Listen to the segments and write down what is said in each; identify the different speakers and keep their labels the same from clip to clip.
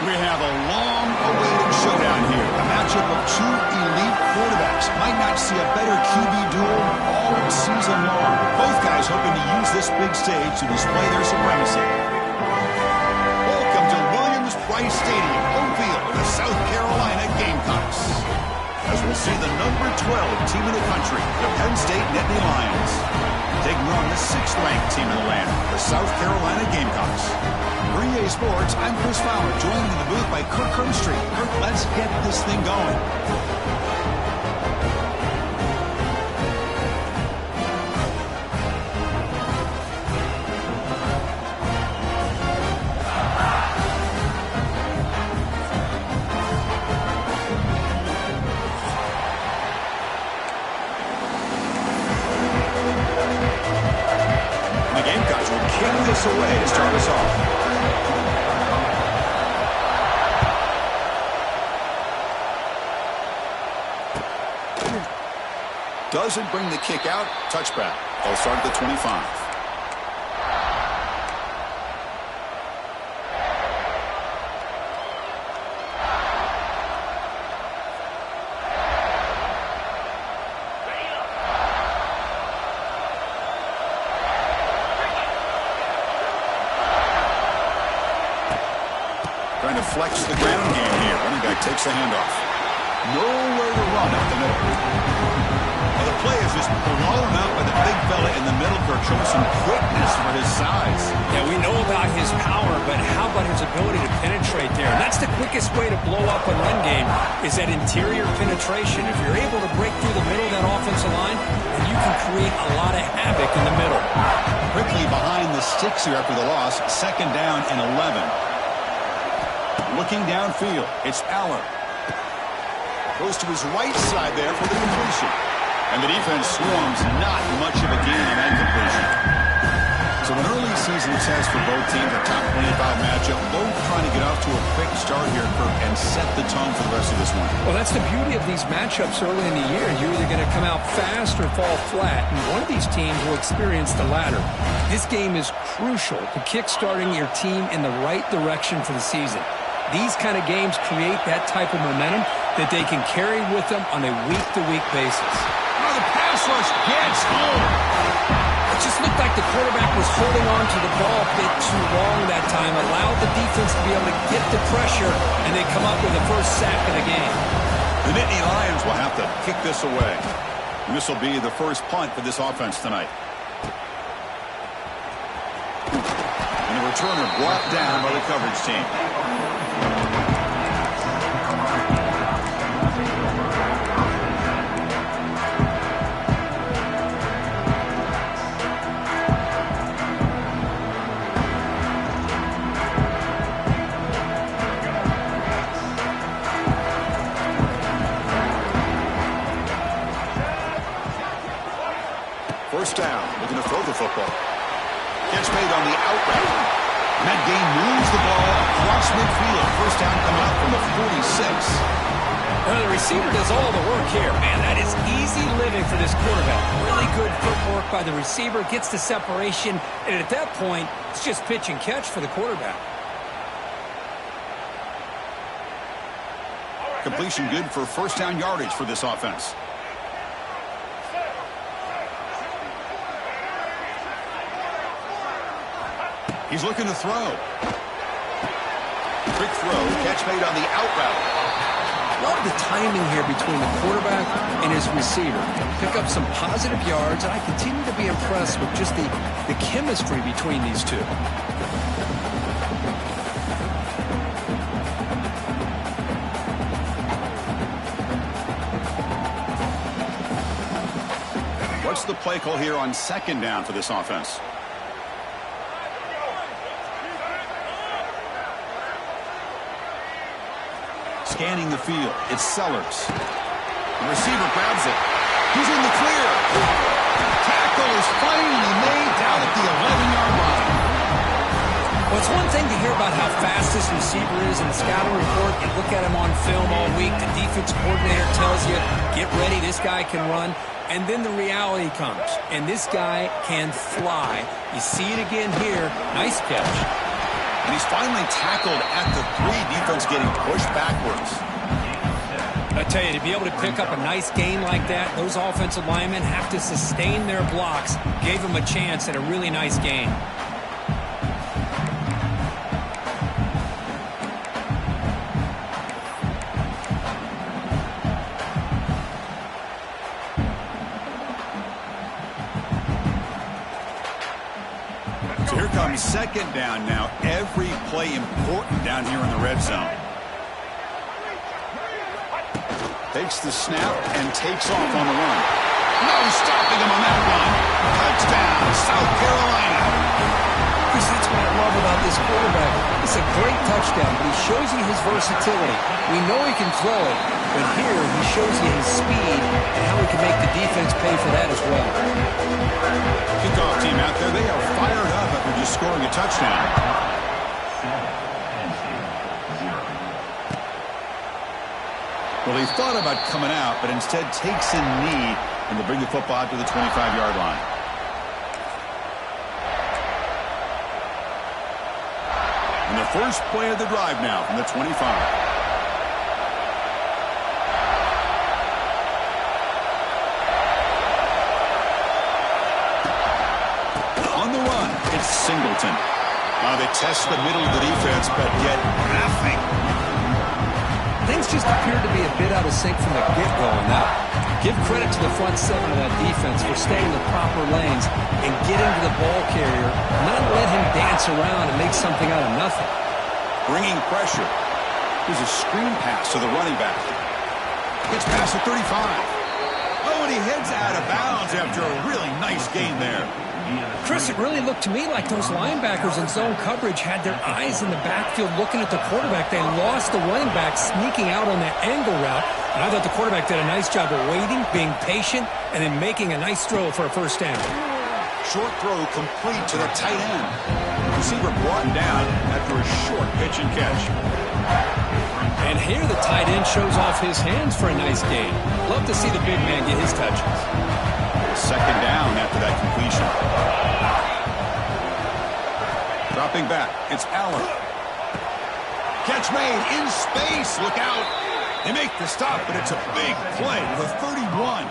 Speaker 1: We have a long-awaited showdown here. A matchup of two elite quarterbacks. Might not see a better QB duel all season long. Both guys hoping to use this big stage to display their supremacy. Welcome to Williams-Brice Stadium, home field of the South Carolina Gamecocks. As we'll see the number 12 team in the country, the Penn State Nittany Lions, taking on the 6th-ranked team in the land, the South Carolina Gamecocks. For EA Sports, I'm Chris Fowler, joined in the booth by Kirk Herbstreit. Kirk, let's get this thing going. The Gamecocks will kick this away to start us off. Doesn't bring the kick out. Touchback. They'll start at the 25. Trying to flex the ground game here. Running back takes the handoff. Nowhere to run up the middle. Well, the play is just blown out by the big fella in the middle, Kirk, showing some quickness for his size.
Speaker 2: Yeah, we know about his power, but how about his ability to penetrate there? And that's the quickest way to blow up a run game, is that interior penetration. If you're able to break through the middle of that offensive line, then you can create a lot of havoc in the middle.
Speaker 1: Quickly behind the sticks here after the loss, 2nd down and 11. Looking downfield, it's Aller. Goes to his right side there for the completion. And the defense swarms, not much of a gain on that completion. So an early season test for both teams, a top 25 matchup. Both trying to get off to a quick start here, Kirk, and set the tone for the rest of this one.
Speaker 2: Well, that's the beauty of these matchups early in the year. You're either going to come out fast or fall flat, and one of these teams will experience the latter. This game is crucial to kick-starting your team in the right direction for the season. These kind of games create that type of momentum that they can carry with them on a week-to-week basis.
Speaker 1: Oh, the pass rush gets home.
Speaker 2: It just looked like the quarterback was holding on to the ball a bit too long that time, allowed the defense to be able to get the pressure, and they come up with the first sack of the game.
Speaker 1: The Nittany Lions will have to kick this away. And this will be the first punt for this offense tonight. And the returner brought down by the coverage team. First down, looking to throw the football. Gets made on the out route. That game moves the ball across midfield. First down coming up from the 46.
Speaker 2: Well, the receiver does all the work here. Man, that is easy living for this quarterback. Really good footwork by the receiver. Gets the separation. And at that point, it's just pitch and catch for the quarterback.
Speaker 1: Completion good for first down yardage for this offense. He's looking to throw. Quick throw, catch made on the out route.
Speaker 2: Love the timing here between the quarterback and his receiver. Pick up some positive yards, and I continue to be impressed with just the chemistry between these two.
Speaker 1: What's the play call here on 2nd down for this offense? Scanning the field, it's Sellers. The receiver grabs it. He's in the clear. Tackle is finally made down at the 11-yard line.
Speaker 2: Well, it's one thing to hear about how fast this receiver is in the scouting report. You look at him on film all week. The defense coordinator tells you, get ready, this guy can run. And then the reality comes, and this guy can fly. You see it again here. Nice catch.
Speaker 1: And he's finally tackled at the 3. Defense getting pushed backwards.
Speaker 2: I tell you, to be able to pick up a nice gain like that, those offensive linemen have to sustain their blocks. Gave him a chance at a really nice gain.
Speaker 1: So here comes second down now. Every play important down here in the red zone. Takes the snap and takes off on the run. No stopping him on that run. Touchdown, South Carolina.
Speaker 2: That's what I love about this quarterback. It's a great touchdown, but he shows you his versatility. We know he can throw it, but here he shows you his speed and how he can make the defense pay for that as well.
Speaker 1: Kickoff team out there, they are fired up after just scoring a touchdown. Well, he thought about coming out, but instead takes a knee and to bring the football out to the 25-yard line. And the first play of the drive now from the 25. On the run, it's Singleton. They test the middle of the defense, but get nothing.
Speaker 2: Things just appeared to be a bit out of sync from the get-go on that. Give credit to the front seven of that defense for staying in the proper lanes and getting to the ball carrier, not let him dance around and make something out of nothing.
Speaker 1: Bringing pressure. Here's a screen pass to the running back. Gets past the 35. Oh, and he heads out of bounds after a really nice gain there.
Speaker 2: Chris, it really looked to me like those linebackers in zone coverage had their eyes in the backfield looking at the quarterback. They lost the running back sneaking out on that angle route. And I thought the quarterback did a nice job of waiting, being patient, and then making a nice throw for a first down.
Speaker 1: Short throw complete to the tight end. Receiver brought down after a short pitch and catch.
Speaker 2: And here the tight end shows off his hands for a nice gain. Love to see the big man get his touches.
Speaker 1: Second down after that completion. Dropping back, it's Allen. Catch made in space. Look out. They make the stop, but it's a big play with a 31.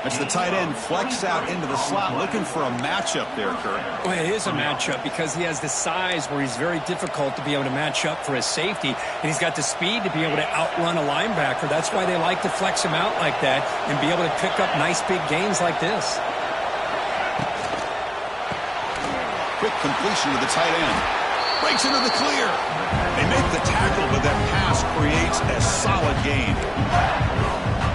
Speaker 1: As the tight end flex out into the slot, looking for a matchup there, Kurt.
Speaker 2: Well, it is a matchup because he has the size where he's very difficult to be able to match up for his safety, and he's got the speed to be able to outrun a linebacker. That's why they like to flex him out like that and be able to pick up nice big gains like this.
Speaker 1: Quick completion to the tight end. Breaks into the clear. They make the tackle, but that pass creates a solid gain.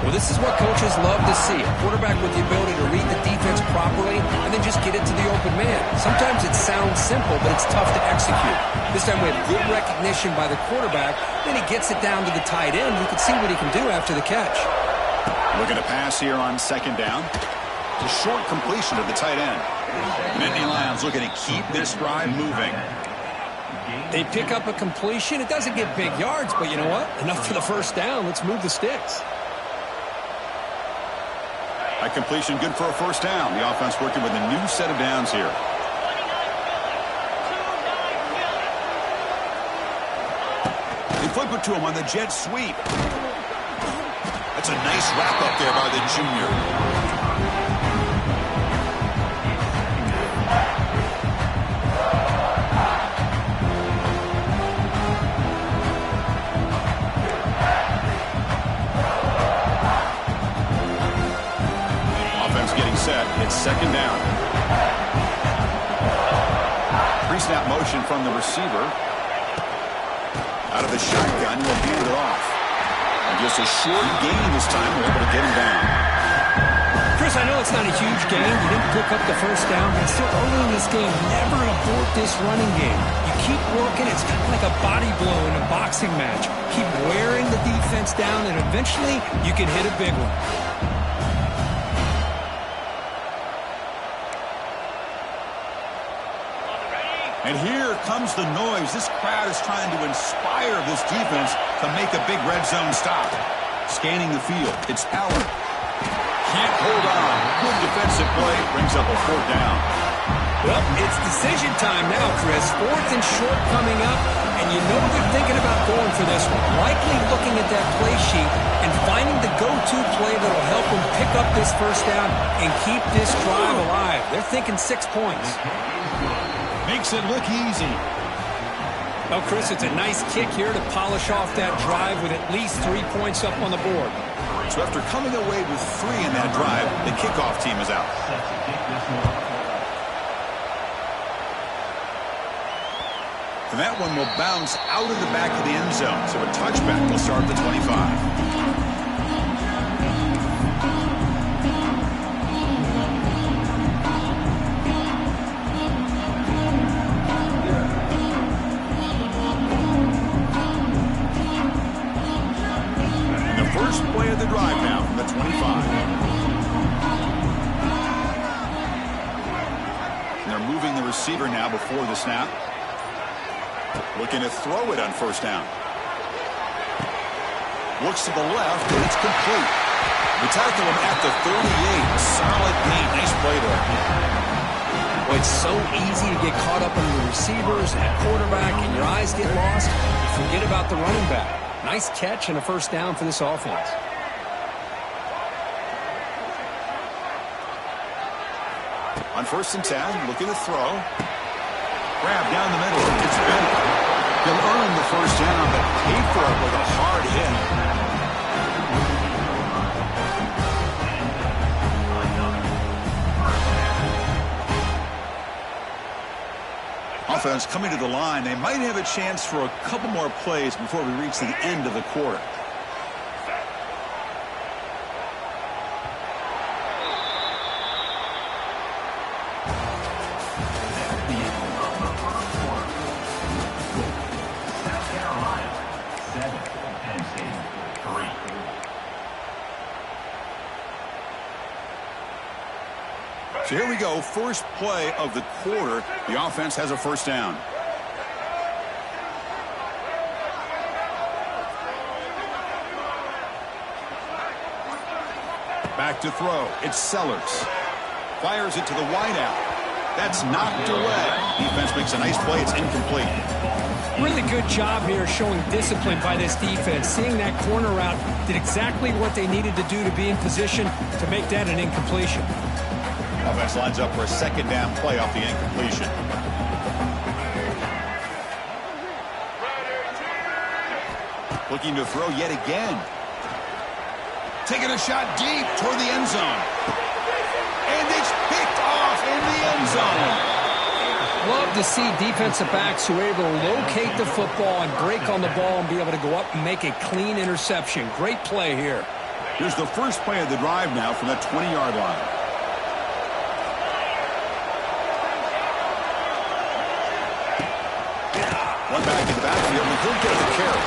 Speaker 2: Well, this is what coaches love to see. A quarterback with the ability to read the defense properly and then just get it to the open man. Sometimes it sounds simple, but it's tough to execute. This time we have good recognition by the quarterback. Then he gets it down to the tight end. You can see what he can do after the catch.
Speaker 1: Looking to pass here on second down. It's a short completion of the tight end. Nittany Lions looking to keep this drive moving.
Speaker 2: They pick up a completion. It doesn't get big yards, but you know what? Enough for the first down. Let's move the sticks.
Speaker 1: That completion good for a first down. The offense working with a new set of downs here. They flip it to him on the jet sweep. That's a nice wrap up there by the junior. It's second down. Pre-snap motion from the receiver. Out of the shotgun, will hand it off. And just a short gain this time. We're able to get him down.
Speaker 2: Chris, I know it's not a huge gain. You didn't pick up the first down, but still early in this game, never abort this running game. You keep working. It's kind of like a body blow in a boxing match. Keep wearing the defense down, and eventually you can hit a big one.
Speaker 1: And here comes the noise. This crowd is trying to inspire this defense to make a big red zone stop. Scanning the field. It's Allen. Can't hold on. Good defensive play. Brings up a fourth down.
Speaker 2: Well, it's decision time now, Chris. 4th and short coming up, and you know they're thinking about going for this one. Likely looking at that play sheet and finding the go-to play that will help them pick up this first down and keep this drive alive. They're thinking 6 points.
Speaker 1: Makes it look easy.
Speaker 2: Well, Chris, it's a nice kick here to polish off that drive with at least 3 points up on the board.
Speaker 1: So after coming away with 3 in that drive, the kickoff team is out. And that one will bounce out of the back of the end zone. So a touchback will start at the 25. First play of the drive now from the 25. And they're moving the receiver now before the snap. Looking to throw it on first down. Looks to the left, and it's complete. We tackle him at the 38. Solid gain. Nice play there.
Speaker 2: Well, it's so easy to get caught up in the receivers and that quarterback, and your eyes get lost. You forget about the running back. Nice catch and a first down for this offense.
Speaker 1: On 1st and 10, looking to throw. Grab down the middle. It's Bennett. He'll earn the first down, but pay for it with a hard hit. Offense coming to the line. They might have a chance for a couple more plays before we reach the end of the quarter. So here we go, first play of the quarter. The offense has a first down. Back to throw. It's Sellers. Fires it to the wideout. That's knocked away. Defense makes a nice play. It's incomplete.
Speaker 2: Really good job here showing discipline by this defense. Seeing that corner route, did exactly what they needed to do to be in position to make that an incompletion.
Speaker 1: Offense lines up for a second down play off the incompletion. Looking to throw yet again. Taking a shot deep toward the end zone. And it's picked off in the end zone.
Speaker 2: Love to see defensive backs who are able to locate the football and break on the ball and be able to go up and make a clean interception. Great play here.
Speaker 1: Here's the first play of the drive now from that 20-yard line. One back in the backfield, and he'll get the carry.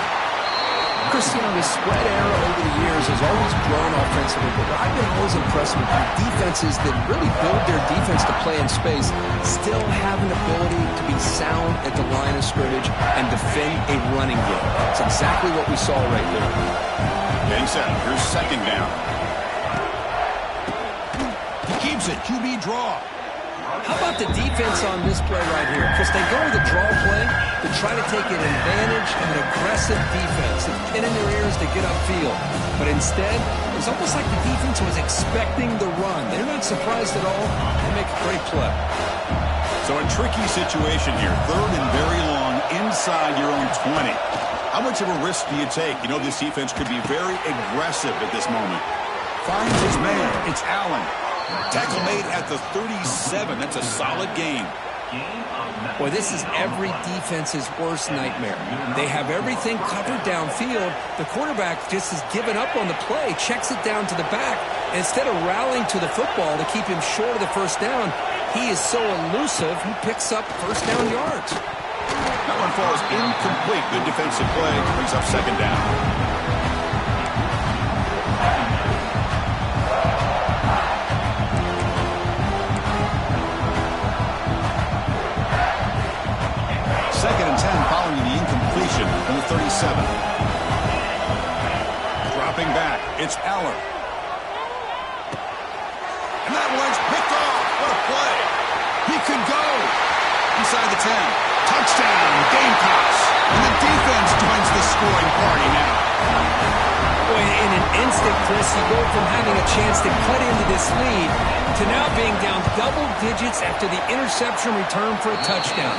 Speaker 2: Cristiano, the spread era over the years has always grown offensively, but what I've been always impressed with are defenses that really build their defense to play in space, still have an ability to be sound at the line of scrimmage and defend a running game. It's exactly what we saw right here.
Speaker 1: Getting set. Here's second down. He keeps it. QB draw.
Speaker 2: How about the defense on this play right here? Because they go with a draw play to try to take an advantage of an aggressive defense. It's pin in their ears to get upfield. But instead, it's almost like the defense was expecting the run. They're not surprised at all. They make a great play.
Speaker 1: So a tricky situation here. 3rd and very long inside your own 20. How much of a risk do you take? You know this defense could be very aggressive at this moment. Finds his man. It's Allen. Tackle made at the 37. That's a solid gain.
Speaker 2: Boy, this is every defense's worst nightmare. They have everything covered downfield. The quarterback just has given up on the play, checks it down to the back. And instead of rallying to the football to keep him short of the first down, he is so elusive, he picks up first down yards.
Speaker 1: That one falls incomplete. Good defensive play. Brings up second down. Second and 10 following the incompletion from the 37. Dropping back. It's Aller. And that one's picked off. What a play. He can go. Inside the 10. Touchdown, Gamecocks. And the defense joins the scoring party now.
Speaker 2: Boy, in an instant, Chris, you go from having a chance to cut into this lead to now being down double digits after the interception return for a touchdown.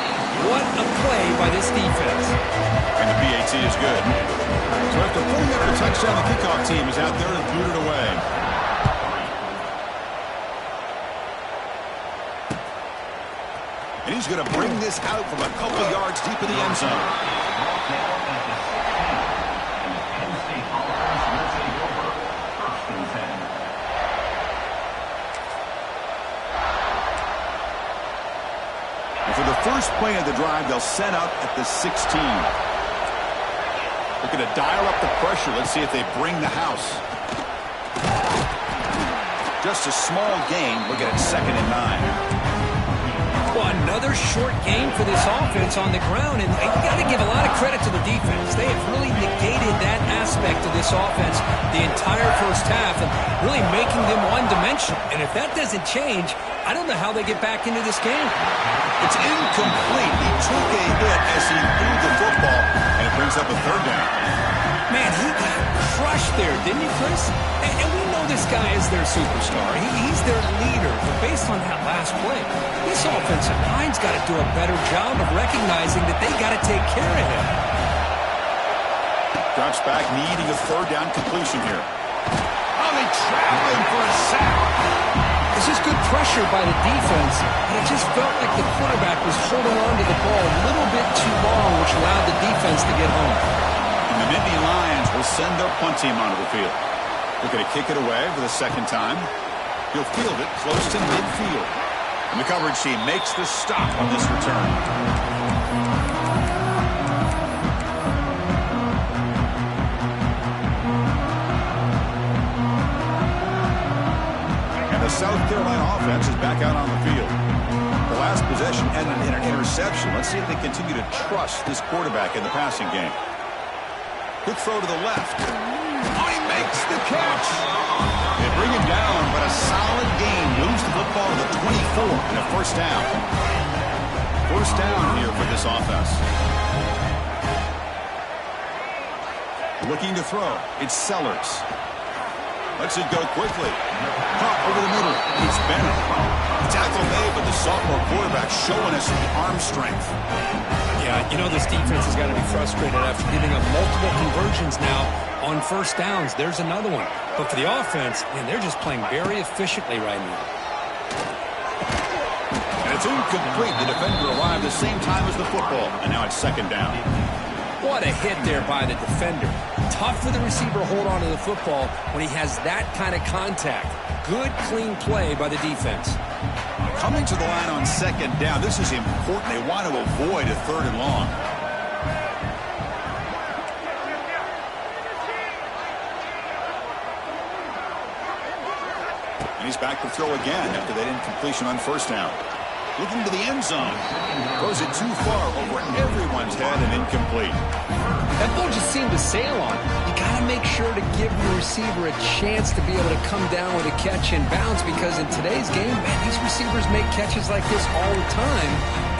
Speaker 2: What a play by this defense.
Speaker 1: And the PAT is good. So after pulling up the touchdown, the kickoff team is out there and boot it away. And he's going to bring this out from a couple yards deep in the end zone. And for the first play of the drive, they'll set up at the 16. Looking to dial up the pressure. Let's see if they bring the house. Just a small gain. Looking at 2nd and 9.
Speaker 2: Well, another short game for this offense on the ground, and you got to give a lot of credit to the defense. They have really negated that aspect of this offense the entire first half, and really making them one-dimensional. And if that doesn't change, I don't know how they get back into this game.
Speaker 1: It's incomplete. He took a hit as he threw the football, and it brings up a 3rd down.
Speaker 2: Man, he got crushed there, didn't he, Chris? And we know this guy is their superstar. He's their leader. But based on that last play, this offensive line's got to do a better job of recognizing that they got to take care of him.
Speaker 1: Drops back, needing a 3rd down completion here. Oh, they trapped him for a sack.
Speaker 2: This is good pressure by the defense, and it just felt like the quarterback was holding on to the ball a little bit too long, which allowed the defense to get home.
Speaker 1: And the Nittany Lions will send their punt team onto the field. Looking to kick it away for the 2nd time. He'll field it close to midfield. And the coverage team makes the stop on this return. And the South Carolina offense is back out on the field. The last possession ended in an interception. Let's see if they continue to trust this quarterback in the passing game. Quick throw to the left. Oh, he makes the catch. They bring him down, but a solid gain moves the football to the 24 and a 1st down. 1st down here for this offense. Looking to throw. It's Sellers. Lets it go quickly. Caught over the middle. It's Bennett. The tackle made, but the sophomore quarterback showing us the arm strength.
Speaker 2: Yeah, you know this defense has got to be frustrated after giving up multiple conversions now on 1st downs. There's another one. But for the offense, man, they're just playing very efficiently right now.
Speaker 1: And it's incomplete. The defender arrived the same time as the football. And now it's 2nd down.
Speaker 2: What a hit there by the defender. Tough for the receiver to hold on to the football when he has that kind of contact. Good, clean play by the defense.
Speaker 1: Coming to the line on 2nd down. This is important. They want to avoid a 3rd and long. And he's back to throw again after that incompletion on 1st down. Looking to the end zone. Throws it too far over everyone's head and incomplete.
Speaker 2: That ball just seemed to sail on. You got to make sure to give the receiver a chance to be able to come down with a catch and bounce, because in today's game, man, these receivers make catches like this all the time.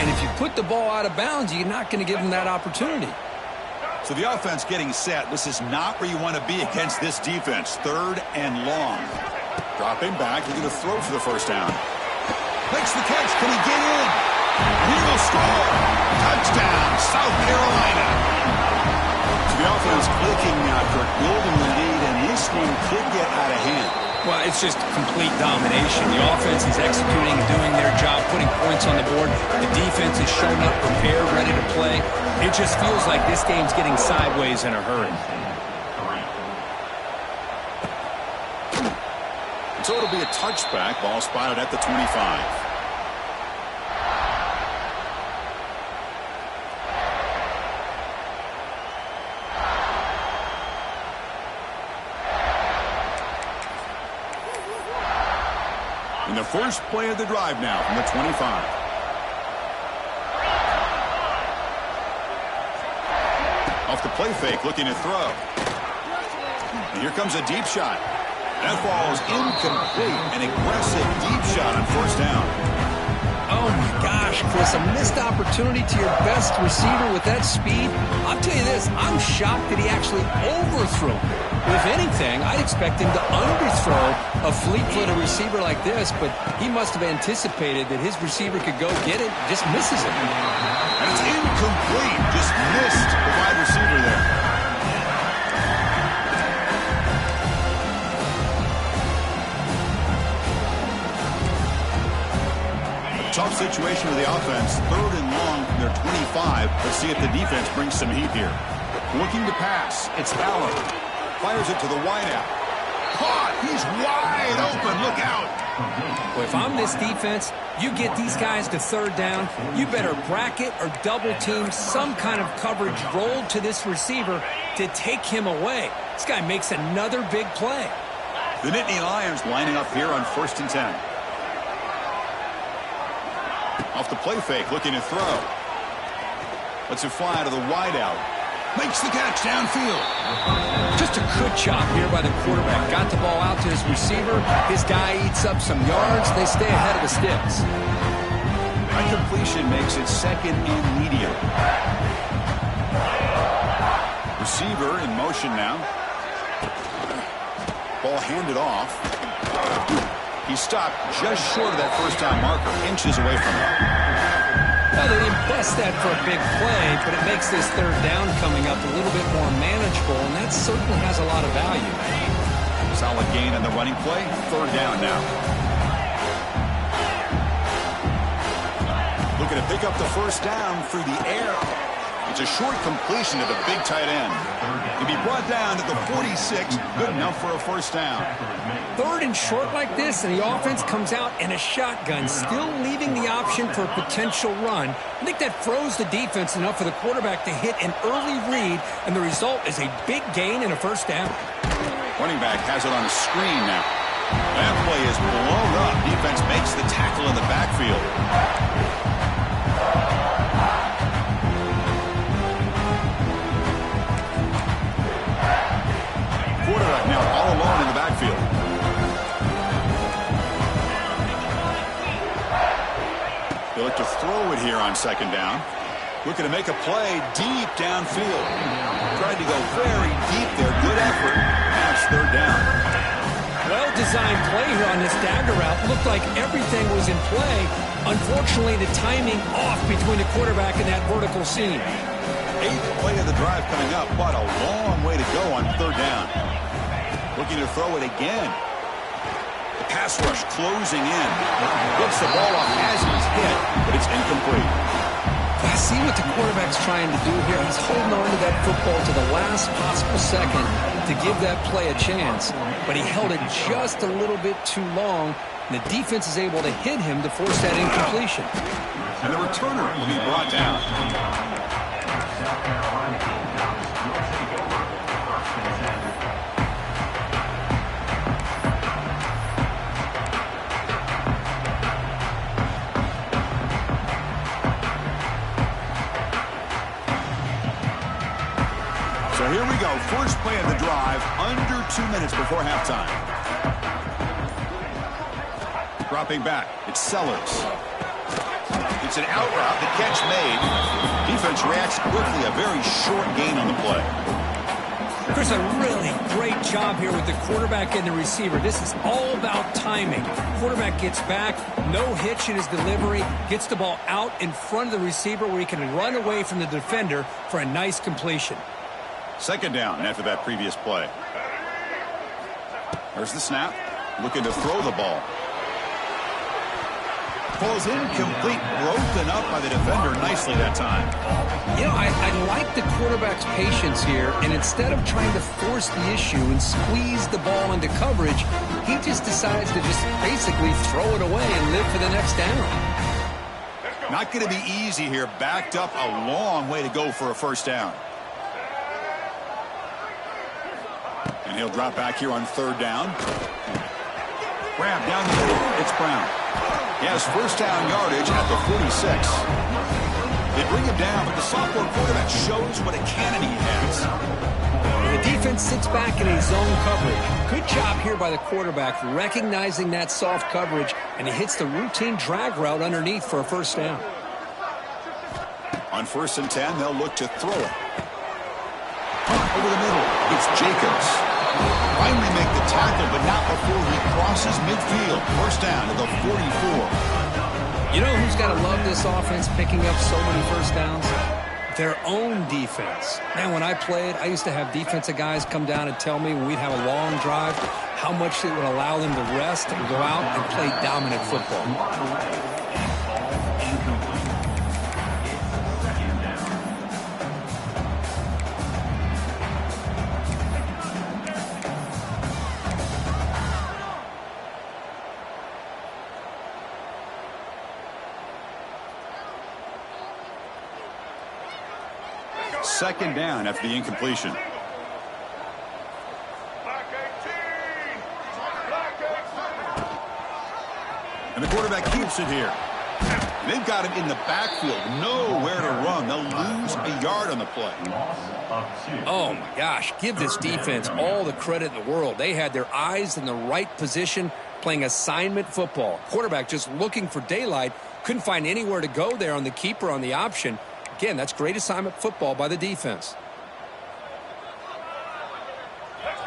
Speaker 2: And if you put the ball out of bounds, you're not going to give them that opportunity.
Speaker 1: So the offense getting set. This is not where you want to be against this defense. 3rd and long. Dropping back, looking to throw for the 1st down. Makes the catch. Can he get in? He will score. Touchdown, South Carolina. So the offense clicking after building the lead, and this one could get out of hand.
Speaker 2: Well, it's just complete domination. The offense is executing and doing their job, putting points on the board. The defense is showing up, prepared, ready to play. It just feels like this game's getting sideways in a hurry.
Speaker 1: So it'll be a touchback. Ball spotted at the 25. In the first play of the drive now from the 25. Off the play fake, looking to throw. And here comes a deep shot. That ball is incomplete. An aggressive deep shot on 1st down.
Speaker 2: Oh, my worthless, a missed opportunity to your best receiver with that speed. I'll tell you this, I'm shocked that he actually overthrew. If anything, I'd expect him to underthrow a fleet-footed receiver like this, but he must have anticipated that his receiver could go get it, just misses it.
Speaker 1: And it's incomplete, just missed the wide receiver there. Tough situation with the offense. 3rd and long from their 25. Let's see if the defense brings some heat here. Looking to pass. It's Fowler. Fires it to the wideout. Caught. He's wide open. Look out.
Speaker 2: Well, if I'm this defense, you get these guys to 3rd down, you better bracket or double team some kind of coverage rolled to this receiver to take him away. This guy makes another big play.
Speaker 1: The Nittany Lions lining up here on 1st and 10. Off the play fake, looking to throw. Lets it fly to the wideout. Makes the catch downfield.
Speaker 2: Just a good job here by the quarterback. Got the ball out to his receiver. His guy eats up some yards. They stay ahead of the sticks.
Speaker 1: That completion makes it 2nd and medium. Receiver in motion now. Ball handed off. He stopped just short of that first down marker, inches away from it.
Speaker 2: Well, they didn't bust that for a big play, but it makes this 3rd down coming up a little bit more manageable, and that certainly has a lot of value.
Speaker 1: Solid gain on the running play. 3rd down now. Looking to pick up the first down through the air. It's a short completion to the big tight end. He'll be brought down to the 46. Good enough for a first down.
Speaker 2: 3rd and short like this, and the offense comes out in a shotgun, still leaving the option for a potential run. I think that froze the defense enough for the quarterback to hit an early read, and the result is a big gain and a first down.
Speaker 1: Running back has it on a screen now. That play is blown up. Defense makes the tackle in the backfield. Quarterback now all alone in the backfield. They look to throw it here on 2nd down. Looking to make a play deep downfield. Tried to go very deep there. Good effort. That's 3rd down.
Speaker 2: Well-designed play here on this dagger route. Looked like everything was in play. Unfortunately, the timing off between the quarterback and that vertical seam.
Speaker 1: 8th play of the drive coming up, but a long way to go on 3rd down. Looking to throw it again. The pass rush closing in. Gets the ball off as he's hit, but it's incomplete.
Speaker 2: I see what the quarterback's trying to do here. He's holding on to that football to the last possible second to give that play a chance. But he held it just a little bit too long, and the defense is able to hit him to force that incompletion.
Speaker 1: And the returner will be brought down. So here we go. First play of the drive, under 2 minutes before halftime. Dropping back, it's Sellers. It's an out route, the catch made. Defense reacts quickly, a very short gain on the play.
Speaker 2: There's a really great job here with the quarterback and the receiver. This is all about timing. Quarterback gets back, no hitch in his delivery, gets the ball out in front of the receiver where he can run away from the defender for a nice completion.
Speaker 1: 2nd down after that previous play. There's the snap. Looking to throw the ball. Ball's incomplete. Broken up by the defender nicely that time.
Speaker 2: You know, I like the quarterback's patience here, and instead of trying to force the issue and squeeze the ball into coverage, he just decides to just basically throw it away and live for the next down.
Speaker 1: Not going to be easy here. Backed up a long way to go for a first down. And he'll drop back here on 3rd down. Grab down the middle. It's Brown. He has first down yardage at the 46. They bring him down, but the sophomore quarterback shows what a cannon he has.
Speaker 2: The defense sits back in a zone coverage. Good job here by the quarterback recognizing that soft coverage, and he hits the routine drag route underneath for a first down.
Speaker 1: On 1st and 10, they'll look to throw it. Over the middle, it's Jacobs. Finally make the tackle, but not before he crosses midfield. 1st down to the 44.
Speaker 2: You know who's got to love this offense picking up so many 1st downs? Their own defense. Man, when I played, I used to have defensive guys come down and tell me when we'd have a long drive how much it would allow them to rest and go out and play dominant football.
Speaker 1: Second down after the incompletion. And the quarterback keeps it here. They've got him in the backfield. Nowhere to run. They'll lose a yard on the play.
Speaker 2: Oh, my gosh. Give this defense all the credit in the world. They had their eyes in the right position, playing assignment football. Quarterback just looking for daylight. Couldn't find anywhere to go there on the keeper on the option. Again, that's great assignment football by the defense.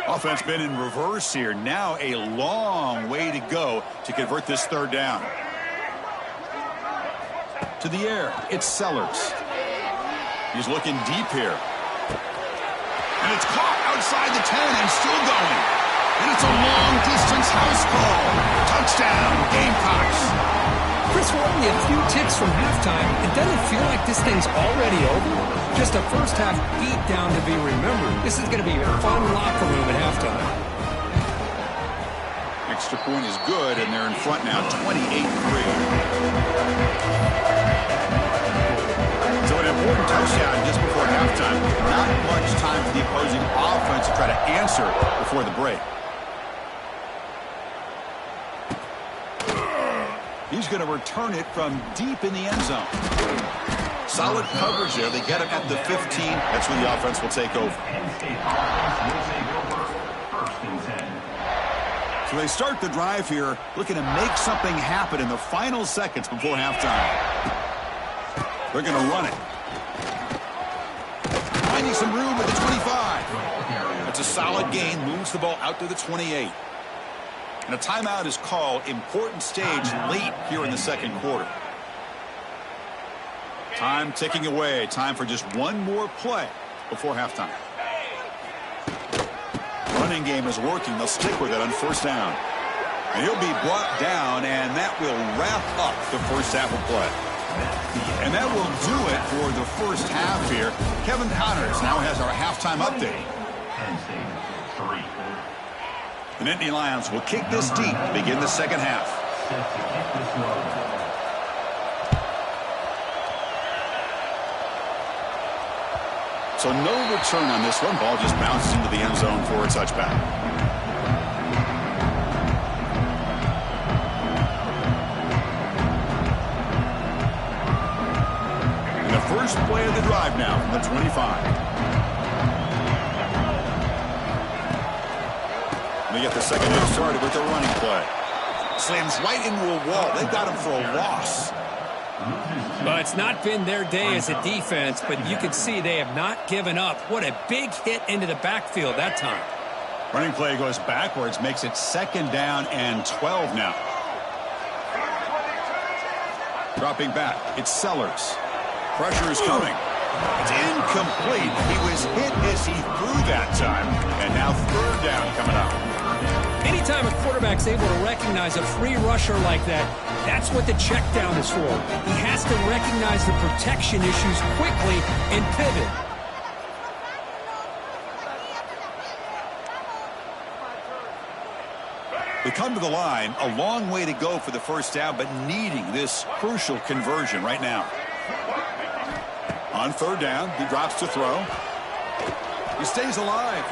Speaker 1: Offense been in reverse here. Now a long way to go to convert this 3rd down. To the air, it's Sellers. He's looking deep here. And it's caught outside the 10 and still going. And it's a long-distance house call. Touchdown, Gamecocks.
Speaker 2: Chris, we're only a few ticks from halftime. It doesn't feel like this thing's already over. Just a first-half beatdown to be remembered. This is going to be a fun locker room at halftime.
Speaker 1: Extra point is good, and they're in front now, 28-3. So an important touchdown just before halftime. Not much time for the opposing offense to try to answer before the break. He's going to return it from deep in the end zone. Solid coverage there. They get him at the 15. That's where the offense will take over. So they start the drive here, looking to make something happen in the final seconds before halftime. They're going to run it. Finding some room at the 25. That's a solid gain. Moves the ball out to the 28. And a timeout is called. Important stage late here in the 2nd quarter. Time ticking away. Time for just one more play before halftime. Running game is working. They'll stick with it on 1st down. And he'll be brought down, and that will wrap up the 1st half of play. And that will do it for the 1st half here. Kevin Connors now has our halftime update. The Nittany Lions will kick this deep to begin the 2nd half. So no return on this one. Ball just bounces into the end zone for a touchback. And the first play of the drive now from the 25. They get the 2nd half started with the running play. Slams right into a wall. They've got him for a loss.
Speaker 2: Well, it's not been their day as a defense, but you can see they have not given up. What a big hit into the backfield that time.
Speaker 1: Running play goes backwards, makes it 2nd down and 12 now. Dropping back, it's Sellers. Pressure is coming. It's incomplete. He was hit as he threw that time. And now 3rd down coming up.
Speaker 2: Anytime a quarterback's able to recognize a free rusher like that, that's what the check down is for. He has to recognize the protection issues quickly and pivot.
Speaker 1: They come to the line, a long way to go for the 1st down, but needing this crucial conversion right now. On 3rd down, he drops to throw. He stays alive.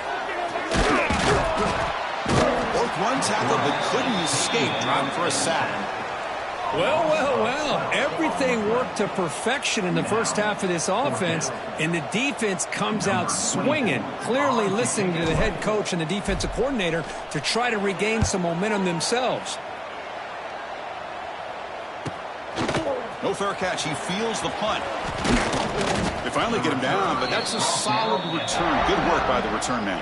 Speaker 1: Broke one tackle, but couldn't escape, driving for a sack.
Speaker 2: Well, well, well. Everything worked to perfection in the 1st half of this offense, and the defense comes out swinging, clearly listening to the head coach and the defensive coordinator to try to regain some momentum themselves.
Speaker 1: No fair catch. He feels the punt. They finally get him down, but that's a solid return. Good work by the return man.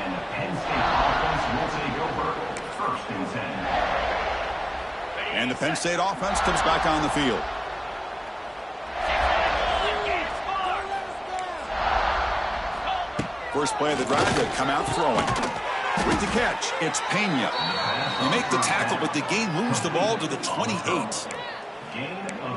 Speaker 1: And the Penn State offense comes back on the field. First play of the drive, they come out throwing. With the catch, it's Pena. You make the tackle, but the gain moves the ball to the 28.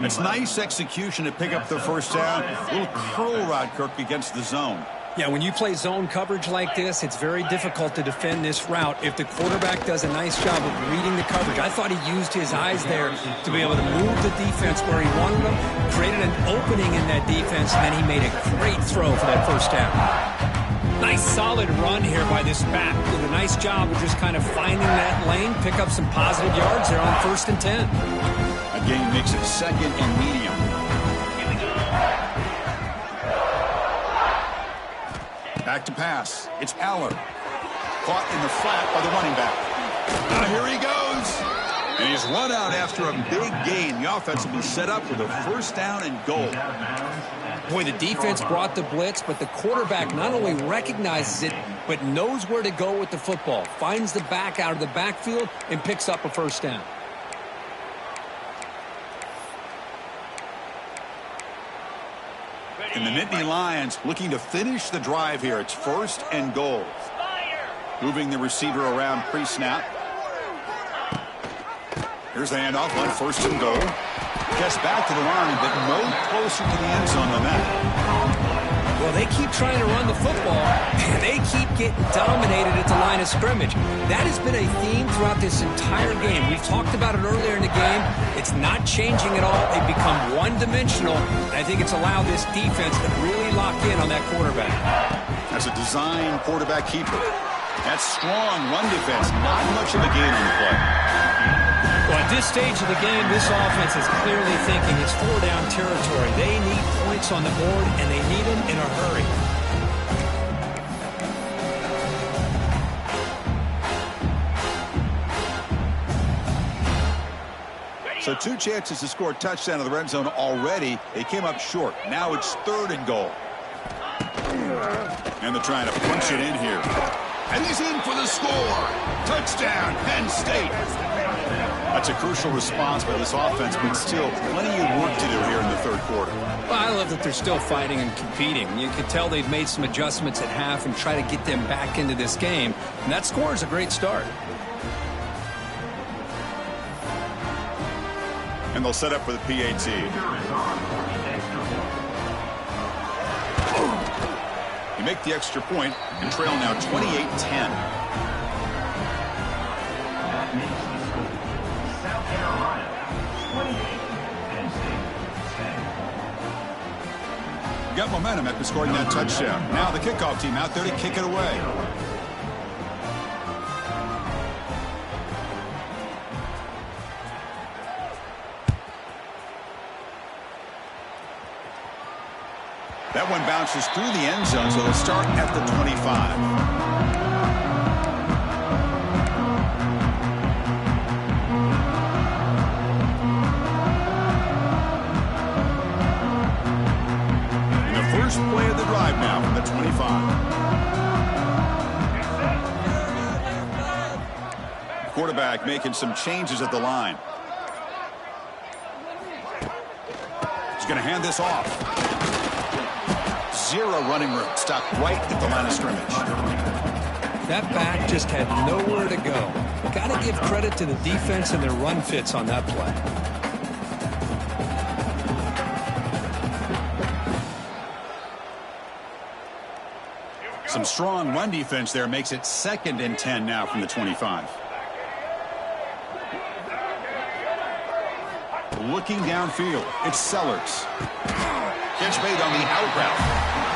Speaker 1: It's nice execution to pick up the first down. A little curl rod, Kirk, against the zone.
Speaker 2: Yeah, when you play zone coverage like this, it's very difficult to defend this route if the quarterback does a nice job of reading the coverage. I thought he used his eyes there to be able to move the defense where he wanted them, created an opening in that defense, and then he made a great throw for that first down. Nice solid run here by this back. Did a nice job of just kind of finding that lane, pick up some positive yards there on 1st and 10.
Speaker 1: Again, makes it 2nd and medium. Back to pass. It's Aller. Caught in the flat by the running back. Now here he goes. And he's run out after a big gain. The offense will be set up with a first down and goal.
Speaker 2: Boy, the defense brought the blitz, but the quarterback not only recognizes it, but knows where to go with the football. Finds the back out of the backfield and picks up a first down.
Speaker 1: And the Nittany Lions looking to finish the drive here. It's 1st and goal. Moving the receiver around pre-snap. Here's the handoff on 1st and goal. Gets back to the line, but no closer to the end zone than that.
Speaker 2: Well, they keep trying to run the football, and they keep getting dominated at the line of scrimmage. That has been a theme throughout this entire game. We've talked about it earlier in the game. It's not changing at all. They've become one-dimensional, and I think it's allowed this defense to really lock in on that quarterback.
Speaker 1: That's a design quarterback keeper. That's strong run defense. Not much of a gain on the play.
Speaker 2: Well, at this stage of the game, this offense is clearly thinking it's 4-down territory. They need points on the board, and they need them in a hurry.
Speaker 1: So 2 chances to score a touchdown in the red zone already. They came up short. Now it's 3rd and goal. And they're trying to punch it in here. And he's in for the score. Touchdown, Penn State. That's a crucial response by this offense, but still plenty of work to do here in the 3rd quarter.
Speaker 2: Well, I love that they're still fighting and competing. You can tell they've made some adjustments at half and try to get them back into this game. And that score is a great start.
Speaker 1: And they'll set up for the PAT. You make the extra point and trail now 28-10. Got momentum after scoring that touchdown. Now the kickoff team out there to kick it away. That one bounces through the end zone, so they'll start at the 25. First play of the drive now from the 25. Quarterback making some changes at the line. He's going to hand this off. 0 running room. Stopped right at the line of scrimmage.
Speaker 2: That back just had nowhere to go. Got to give credit to the defense and their run fits on that play.
Speaker 1: Some strong run defense there makes it 2nd and 10 now from the 25. Looking downfield, it's Sellers. Catch made on the out route.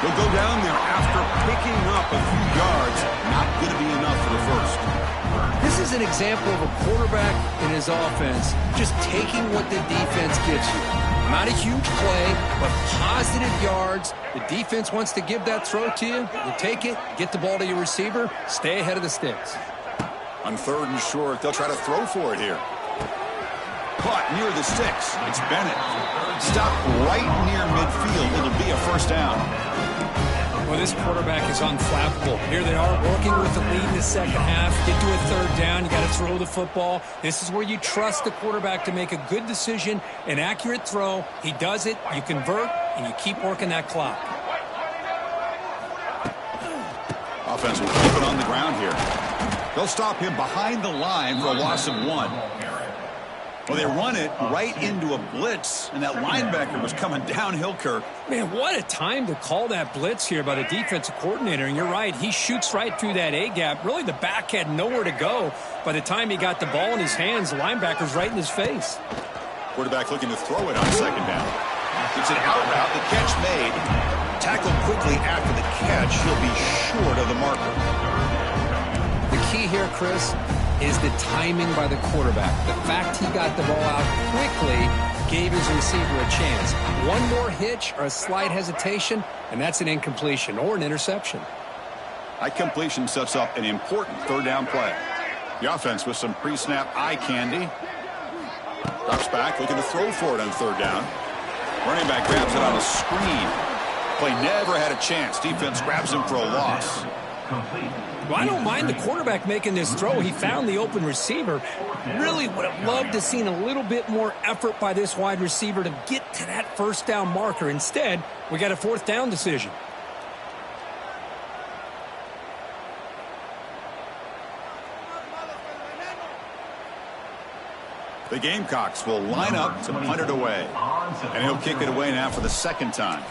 Speaker 1: He'll go down there after picking up a few yards. Not going to be enough for the first.
Speaker 2: This is an example of a quarterback in his offense just taking what the defense gives you. Not a huge play, but positive yards. The defense wants to give that throw to you. You take it, get the ball to your receiver, stay ahead of the sticks.
Speaker 1: On 3rd and short, they'll try to throw for it here. Caught near the sticks. It's Bennett. Stopped right near midfield. It'll be a first down.
Speaker 2: Well, this quarterback is unflappable. Here they are working with the lead in the second half. Get to a third down. You got to throw the football. This is where you trust the quarterback to make a good decision, an accurate throw. He does it, you convert, and you keep working that clock.
Speaker 1: Offense will keep it on the ground here. They'll stop him behind the line for a loss of 1. Well, they run it right into a blitz, and that linebacker was coming downhill, Kirk.
Speaker 2: Man, what a time to call that blitz here by the defensive coordinator. And you're right, he shoots right through that A-gap. Really, the back had nowhere to go. By the time he got the ball in his hands, the linebacker's right in his face.
Speaker 1: Quarterback looking to throw it on second down. It's an out route. The catch made. Tackled quickly after the catch. He'll be short of the marker.
Speaker 2: The key here, Chris, is the timing by the quarterback. The fact he got the ball out quickly gave his receiver a chance. One more hitch or a slight hesitation, and that's an incompletion or an interception.
Speaker 1: That completion sets up an important third down play. The offense with some pre-snap eye candy. Drops back, looking to throw for it on third down. Running back grabs it on a screen. Play never had a chance. Defense grabs him for a loss.
Speaker 2: Well, I don't mind the quarterback making this throw. He found the open receiver. Really would have loved to seen a little bit more effort by this wide receiver to get to that first down marker. Instead, we got a fourth down decision.
Speaker 1: The Gamecocks will line up to punt it away. And he'll kick it away now for the second time.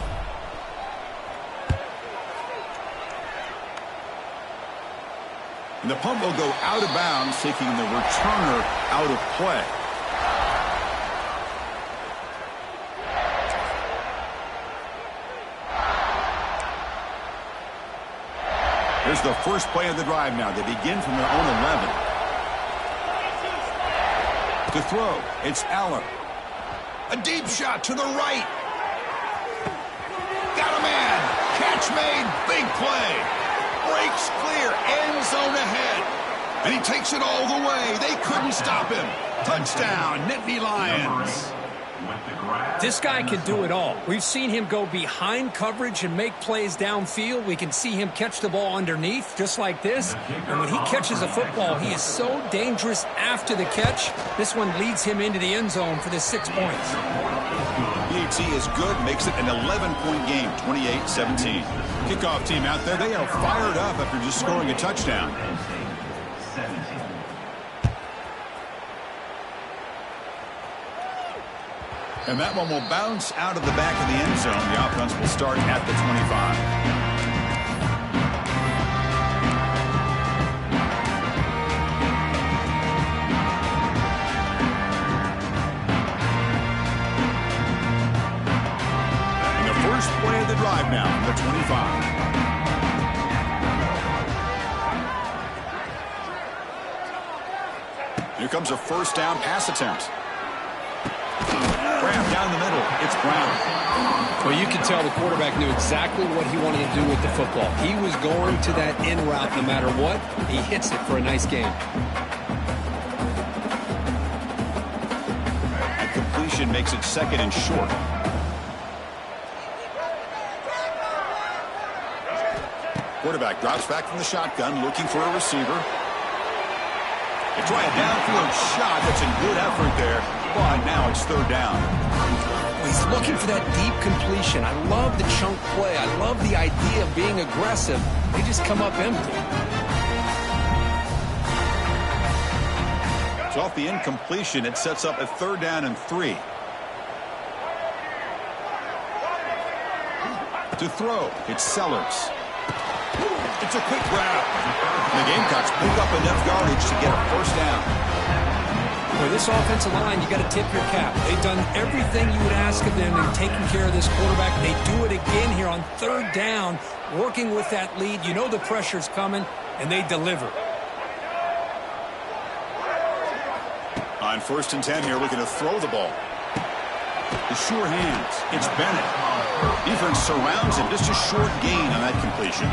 Speaker 1: And the punt will go out of bounds, taking the returner out of play. Here's the first play of the drive now. They begin from their own 11. To throw, it's Aller. A deep shot to the right. Got a man. Catch made. Big play. Breaks clear, end zone ahead. And he takes it all the way. They couldn't stop him. Touchdown, Nittany Lions.
Speaker 2: This guy can do it all. We've seen him go behind coverage and make plays downfield. We can see him catch the ball underneath, just like this. And when he catches a football, he is so dangerous after the catch. This one leads him into the end zone for the 6 points.
Speaker 1: BAT is good, makes it an 11-point game, 28-17. Kickoff team out there, they are fired up after just scoring a touchdown. And that one will bounce out of the back of the end zone. The offense will start at the 25. First play of the drive now from the 25. Here comes a first down pass attempt. Graham down the middle. It's Brown.
Speaker 2: Well, you can tell the quarterback knew exactly what he wanted to do with the football. He was going to that in route no matter what. He hits it for a nice game.
Speaker 1: And completion makes it second and short. Quarterback drops back from the shotgun, looking for a receiver. They try a downfield shot. That's a good effort there, but now it's third down.
Speaker 2: He's looking for that deep completion. I love the chunk play. I love the idea of being aggressive. They just come up empty.
Speaker 1: So off the incompletion, it sets up a third down and 3. To throw, it's Sellers. It's a quick grab. The Gamecocks pick up enough yardage to get a first down.
Speaker 2: For this offensive line, you got to tip your cap. They've done everything you would ask of them in taking care of this quarterback. They do it again here on third down, working with that lead. You know the pressure's coming, and they deliver.
Speaker 1: On 1st and 10 here, looking to throw the ball. The sure hands. It's Bennett. Defense surrounds him. Just a short gain on that completion.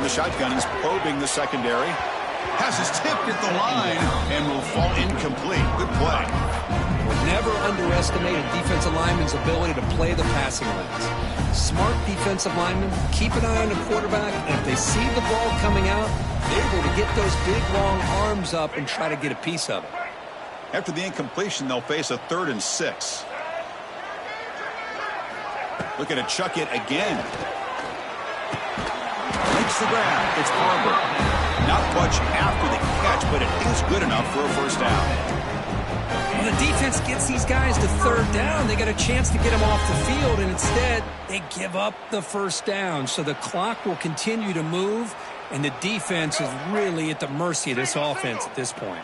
Speaker 1: the shotgun. He's probing the secondary. Passes tipped at the line and will fall incomplete. Good play.
Speaker 2: Never underestimate a defensive lineman's ability to play the passing lanes. Smart defensive linemen keep an eye on the quarterback, and if they see the ball coming out, they're able to get those big, long arms up and try to get a piece of it.
Speaker 1: After the incompletion, they'll face a 3rd and 6. Looking to chuck it again. Makes the grab. It's Barber. Not much after the catch, but it is good enough for a first down.
Speaker 2: When the defense gets these guys to 3rd down, they got a chance to get them off the field, and instead they give up the first down. So the clock will continue to move, and the defense is really at the mercy of this offense at this point.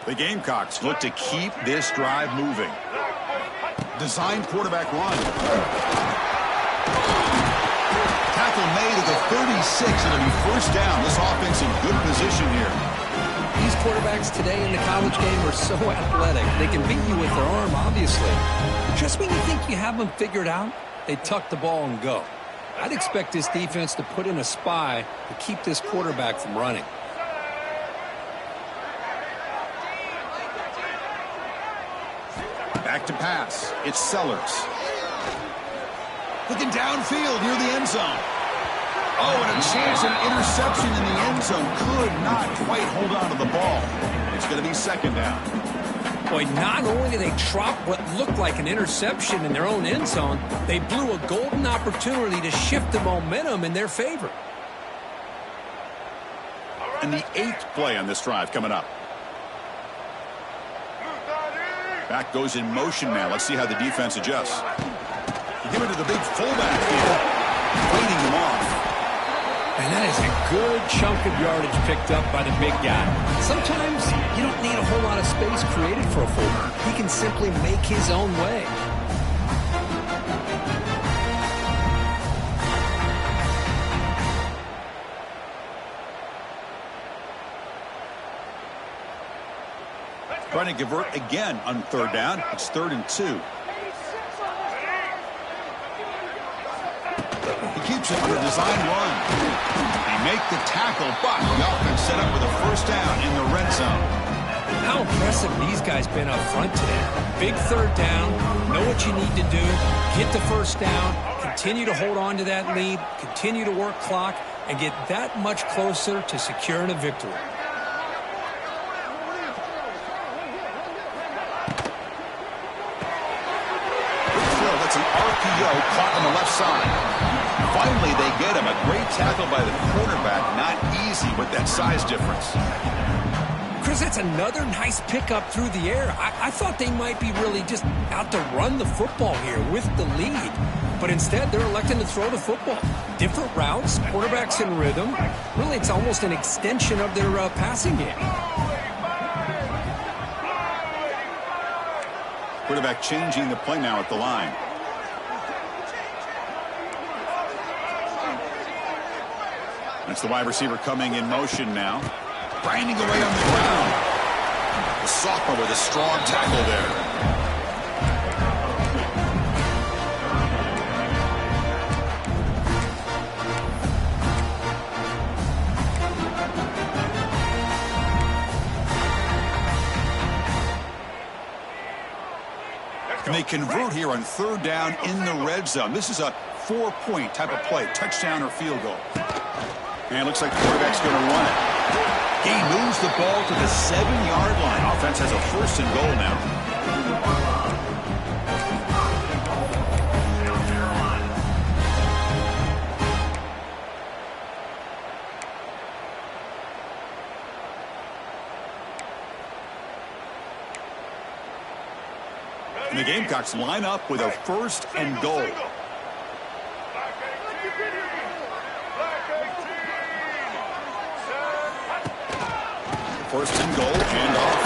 Speaker 1: The Gamecocks look to keep this drive moving. Design quarterback run. Tackle made at the 36. It'll be first down. This offense in good position here.
Speaker 2: These quarterbacks today in the college game are so athletic. They can beat you with their arm, obviously. Just when you think you have them figured out, they tuck the ball and go. I'd expect this defense to put in a spy to keep this quarterback from running.
Speaker 1: Back to pass. It's Sellers. Looking downfield near the end zone. Oh, and a chance at an interception in the end zone. Could not quite hold on to the ball. It's going to be second down.
Speaker 2: Boy, not only did they drop what looked like an interception in their own end zone, they blew a golden opportunity to shift the momentum in their favor.
Speaker 1: And the 8th play on this drive coming up. Back goes in motion now. Let's see how the defense adjusts. Give it to the big fullback here. Waiting him off.
Speaker 2: And that is a good chunk of yardage picked up by the big guy. Sometimes you don't need a whole lot of space created for a fullback. He can simply make his own way.
Speaker 1: Trying to convert again on 3rd down. It's 3rd and 2. He keeps it on a design run. They make the tackle, but the offense set up with a first down in the red zone.
Speaker 2: How impressive these guys been up front today. Big 3rd down, know what you need to do, get the first down, continue to hold on to that lead, continue to work clock, and get that much closer to securing a victory.
Speaker 1: That's an RPO caught on the left side. Finally, they get him. A great tackle by the cornerback. Not easy with that size difference.
Speaker 2: Chris, that's another nice pickup through the air. I thought they might be really just out to run the football here with the lead. But instead, they're electing to throw the football. Different routes, quarterbacks in rhythm. Really, it's almost an extension of their passing game.
Speaker 1: Quarterback changing the play now at the line. That's the wide receiver coming in motion now. Grinding away on the ground. The sophomore with a strong tackle there. And they convert here on 3rd down in the red zone. This is a 4-point type of play, touchdown or field goal. And it looks like the quarterback's going to run it. He moves the ball to the 7-yard line. Offense has a 1st and goal now. And the Gamecocks line up with a 1st and goal. First and goal, handoff.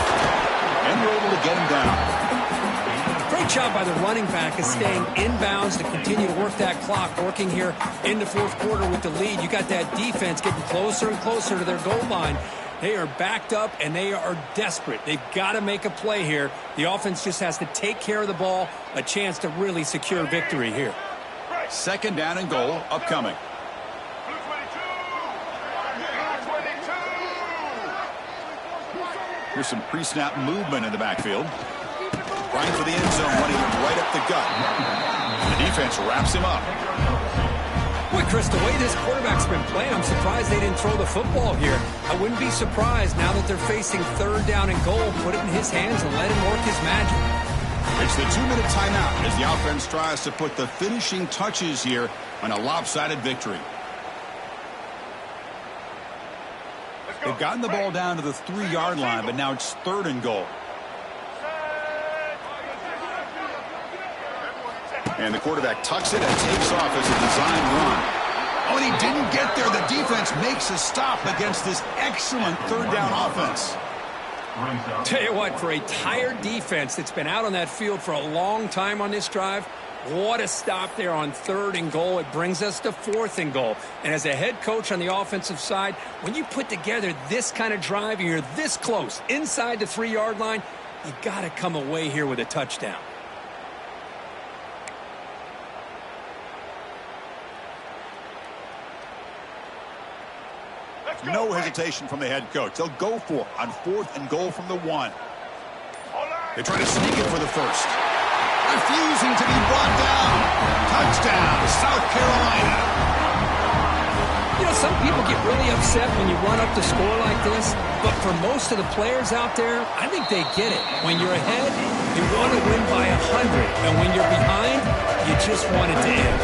Speaker 1: And we're able to get him down.
Speaker 2: Great job by the running back of staying inbounds to continue to work that clock, working here in the 4th quarter with the lead. You got that defense getting closer and closer to their goal line. They are backed up, and they are desperate. They've got to make a play here. The offense just has to take care of the ball, a chance to really secure victory here.
Speaker 1: 2nd down and goal upcoming. Here's some pre-snap movement in the backfield. Trying for the end zone, running right up the gut. The defense wraps him up.
Speaker 2: Boy, Chris, the way this quarterback's been playing, I'm surprised they didn't throw the football here. I wouldn't be surprised now that they're facing third down and goal. Put it in his hands and let him work his magic.
Speaker 1: It's the 2-minute timeout as the offense tries to put the finishing touches here on a lopsided victory. They've gotten the ball down to the 3-yard line, but now it's third and goal. And the quarterback tucks it and takes off as a design run. Oh, and he didn't get there. The defense makes a stop against this excellent third down offense.
Speaker 2: Tell you what, for a tired defense that's been out on that field for a long time on this drive, what a stop there on third and goal. It brings us to fourth and goal. And as a head coach on the offensive side, when you put together this kind of drive and you're this close inside the 3-yard line, you got to come away here with a touchdown.
Speaker 1: No hesitation from the head coach. They'll go for it on fourth and goal from the 1. They try to sneak it for the first. Refusing to be brought down. Touchdown, South Carolina.
Speaker 2: You know, some people get really upset when you run up the score like this, but for most of the players out there, I think they get it. When you're ahead, you want to win by 100, and when you're behind, you just want it to end.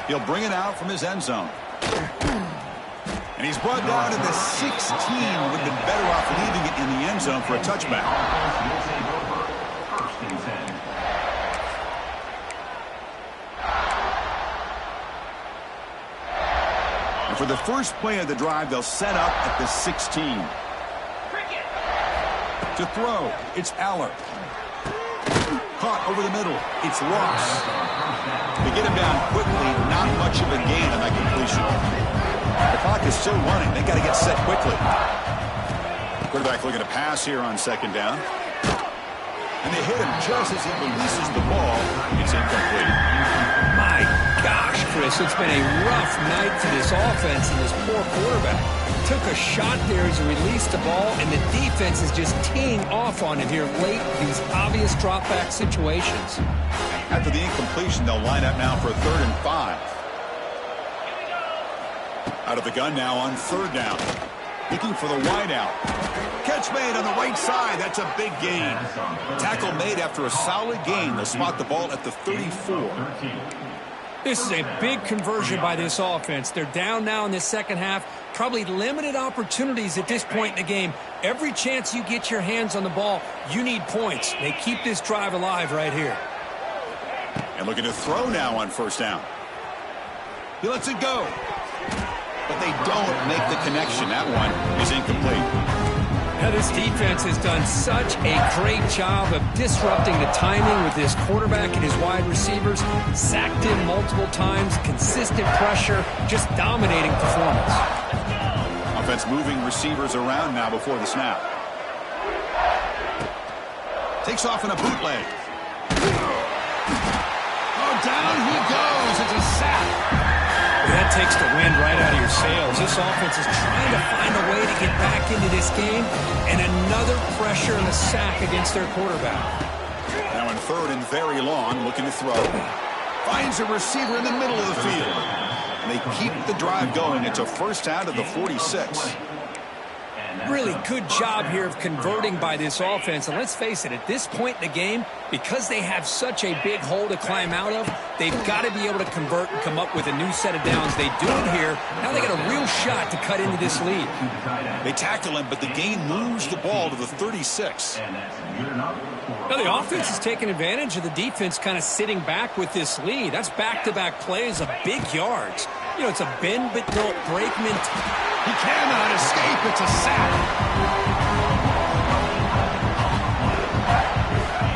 Speaker 1: He'll bring it out from his end zone. And he's brought down to the 16. Would have been better off leaving it in the end zone for a touchback. And for the first play of the drive, they'll set up at the 16. To throw, it's Aller. Caught over the middle, it's Ross. They get him down quickly, not much of a gain on that completion. The clock is still running. They got to get set quickly. Quarterback looking to pass here on second down. And they hit him just as he releases the ball. It's incomplete.
Speaker 2: My gosh, Chris, it's been a rough night for this offense and this poor quarterback. Took a shot there as he released the ball, and the defense is just teeing off on him here late in these obvious drop-back situations.
Speaker 1: After the incompletion, they'll line up now for 3rd and 5. Out of the gun now on 3rd down. Looking for the wideout. Catch made on the right side. That's a big gain. Tackle made after a solid gain. They'll spot the ball at the 34.
Speaker 2: This is a big conversion by this offense. They're down now in the second half. Probably limited opportunities at this point in the game. Every chance you get your hands on the ball, you need points. They keep this drive alive right here.
Speaker 1: And looking to throw now on 1st down. He lets it go. But they don't make the connection. That one is incomplete.
Speaker 2: Now this defense has done such a great job of disrupting the timing with this quarterback and his wide receivers. Sacked him multiple times, consistent pressure, just dominating performance.
Speaker 1: Offense moving receivers around now before the snap. Takes off in a bootleg. Oh, down he goes. It's a sack.
Speaker 2: That takes the wind right out of your sails. This offense is trying to find a way to get back into this game, and another pressure and a sack against their quarterback.
Speaker 1: Now in 3rd and very long, looking to throw. Finds a receiver in the middle of the field. And they keep the drive going. It's a 1st down to the 46.
Speaker 2: Really good job here of converting by this offense. And let's face it, at this point in the game, because they have such a big hole to climb out of, they've got to be able to convert and come up with a new set of downs. They do it here. Now they got a real shot to cut into this lead.
Speaker 1: They tackle him, but the gain moves the ball to the 36.
Speaker 2: Now the offense is taking advantage of the defense kind of sitting back with this lead. That's back-to-back plays of big yards. You know, it's a bend but don't break mentality.
Speaker 1: He cannot escape. It's a sack.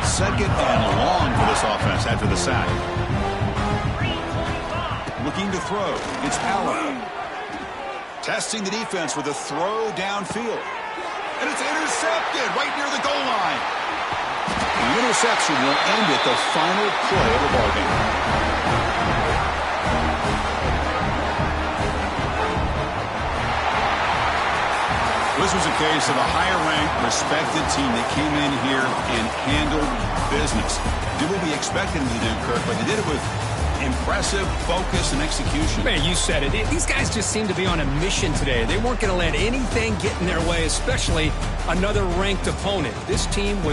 Speaker 1: 2nd and long for this offense after the sack. Looking to throw. It's Aller. Testing the defense with a throw downfield. And it's intercepted right near the goal line. The interception will end it, the final play of the ballgame. This was a case of a higher-ranked, respected team that came in here and handled business. Did what we expected them to do, Kirk, but they did it with impressive focus and execution.
Speaker 2: Man, you said it. These guys just seem to be on a mission today. They weren't going to let anything get in their way, especially another ranked opponent. This team was